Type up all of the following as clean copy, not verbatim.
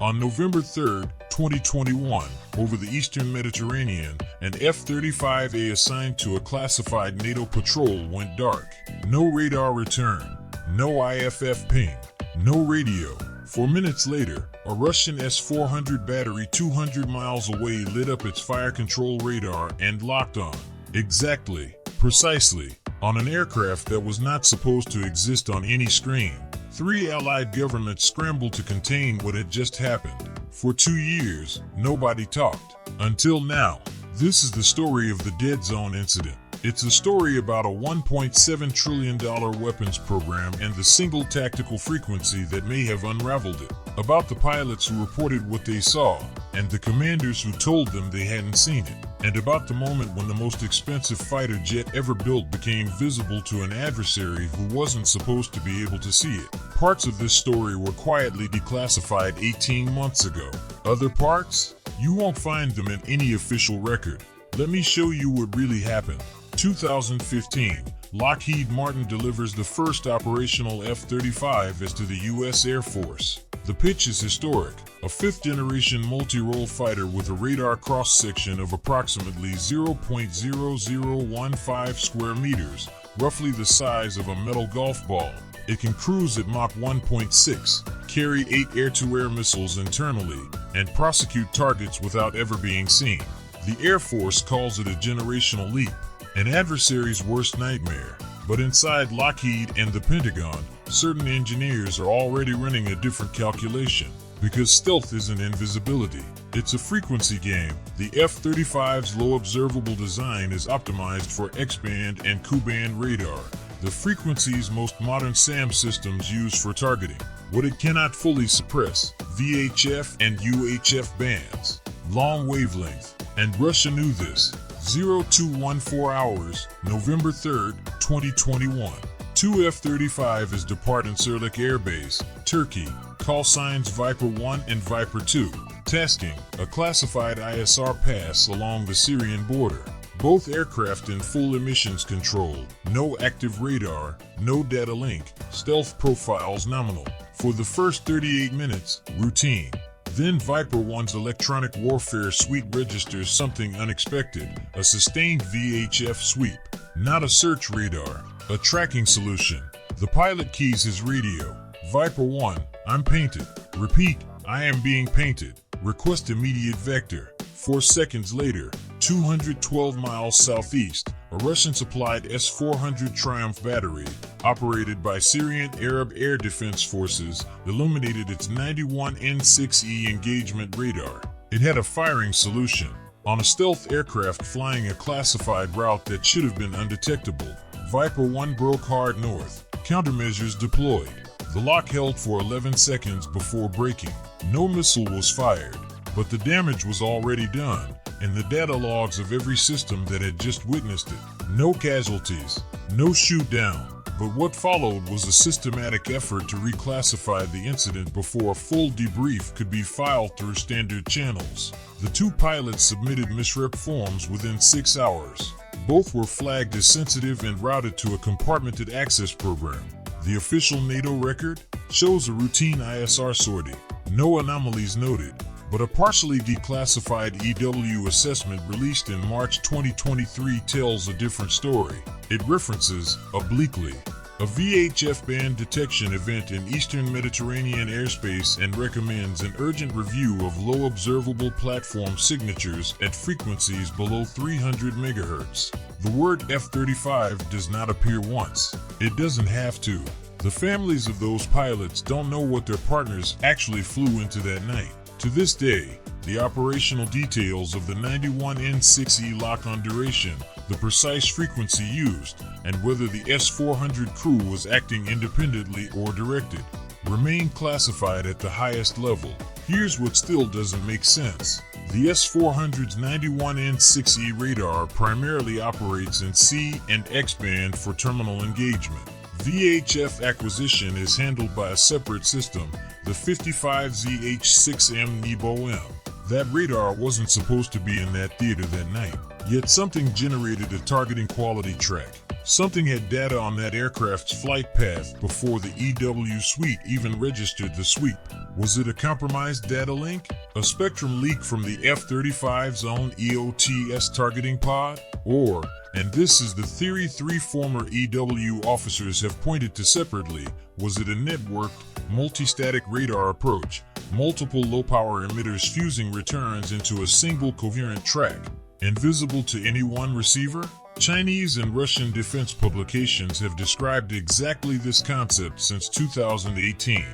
On November 3, 2021, over the eastern Mediterranean, an F-35A assigned to a classified NATO patrol went dark. No radar return, no IFF ping, no radio. 4 minutes later, a Russian S-400 battery 200 miles away lit up its fire control radar and locked on. Exactly, precisely, on an aircraft that was not supposed to exist on any screen. 3 allied governments scrambled to contain what had just happened. For 2 years, nobody talked. Until now. This is the story of the Dead Zone incident. It's a story about a $1.7 trillion weapons program and the single tactical frequency that may have unraveled it. About the pilots who reported what they saw, and the commanders who told them they hadn't seen it. And about the moment when the most expensive fighter jet ever built became visible to an adversary who wasn't supposed to be able to see it. Parts of this story were quietly declassified 18 months ago. Other parts? You won't find them in any official record. Let me show you what really happened. 2015, Lockheed Martin delivers the first operational F-35 as to the U.S. Air Force. The pitch is historic, a fifth-generation multi-role fighter with a radar cross-section of approximately 0.0015 square meters, roughly the size of a metal golf ball. It can cruise at Mach 1.6, carry 8 air-to-air missiles internally, and prosecute targets without ever being seen. The Air Force calls it a generational leap, an adversary's worst nightmare. But inside Lockheed and the Pentagon, certain engineers are already running a different calculation. Because stealth isn't invisibility, it's a frequency game. The F-35's low-observable design is optimized for X-band and Ku-band radar, the frequencies most modern SAM systems use for targeting. What it cannot fully suppress, VHF and UHF bands, long wavelength, and Russia knew this. 0214 hours, November 3, 2021. 2 F-35s depart Incirlik Air Base, Turkey, call signs Viper 1 and Viper 2, tasking a classified ISR pass along the Syrian border. Both aircraft in full emissions control, no active radar, no data link, stealth profiles nominal. For the first 38 minutes, routine. Then Viper 1's electronic warfare suite registers something unexpected, a sustained VHF sweep. Not a search radar, a tracking solution. The pilot keys his radio. Viper 1, I'm painted. Repeat, I am being painted. Request immediate vector. 4 seconds later, 212 miles southeast, a Russian-supplied S-400 Triumph battery, operated by Syrian Arab Air Defense Forces, illuminated its 91 N6E engagement radar. It had a firing solution on a stealth aircraft flying a classified route that should have been undetectable. Viper 1 broke hard north. Countermeasures deployed. The lock held for 11 seconds before breaking. No missile was fired, but the damage was already done in the data logs of every system that had just witnessed it. No casualties, no shoot down. But what followed was a systematic effort to reclassify the incident before a full debrief could be filed through standard channels. The 2 pilots submitted misrep forms within 6 hours. Both were flagged as sensitive and routed to a compartmented access program. The official NATO record shows a routine ISR sortie. No anomalies noted, but a partially declassified EW assessment released in March 2023 tells a different story. It references, obliquely, a VHF-band detection event in eastern Mediterranean airspace and recommends an urgent review of low-observable platform signatures at frequencies below 300 MHz. The word F-35 does not appear once. It doesn't have to. The families of those pilots don't know what their partners actually flew into that night. To this day, the operational details of the 91 N6E lock-on duration, the precise frequency used, and whether the S-400 crew was acting independently or directed, remain classified at the highest level. Here's what still doesn't make sense. The S-400's 91 N6E radar primarily operates in C and X-band for terminal engagement. VHF acquisition is handled by a separate system, the 55ZH-6M Nebo-M. That radar wasn't supposed to be in that theater that night, yet something generated a targeting quality track. Something had data on that aircraft's flight path before the EW suite even registered the sweep. Was it a compromised data link? A spectrum leak from the F-35's own EOTS targeting pod? Or, and this is the theory 3 former EW officers have pointed to separately, was it a networked, multi-static radar approach, multiple low-power emitters fusing returns into a single coherent track, invisible to any one receiver? Chinese and Russian defense publications have described exactly this concept since 2018.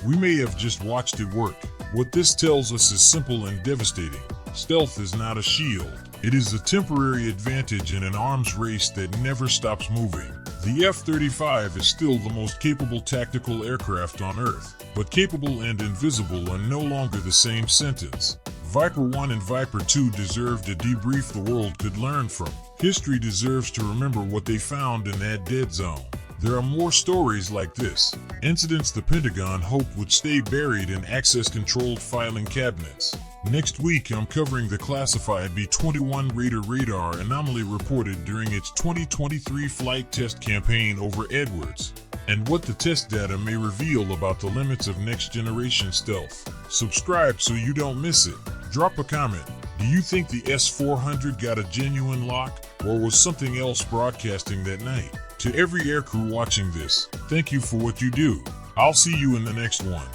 We may have just watched it work. What this tells us is simple and devastating. Stealth is not a shield. It is a temporary advantage in an arms race that never stops moving. The F-35 is still the most capable tactical aircraft on Earth, but capable and invisible are no longer the same sentence. Viper 1 and Viper 2 deserved a debrief the world could learn from. History deserves to remember what they found in that dead zone. There are more stories like this. Incidents the Pentagon hoped would stay buried in access-controlled filing cabinets. Next week, I'm covering the classified B-21 Raider radar anomaly reported during its 2023 flight test campaign over Edwards, and what the test data may reveal about the limits of next-generation stealth. Subscribe so you don't miss it. Drop a comment. Do you think the S-400 got a genuine lock, or was something else broadcasting that night? To every aircrew watching this, thank you for what you do. I'll see you in the next one.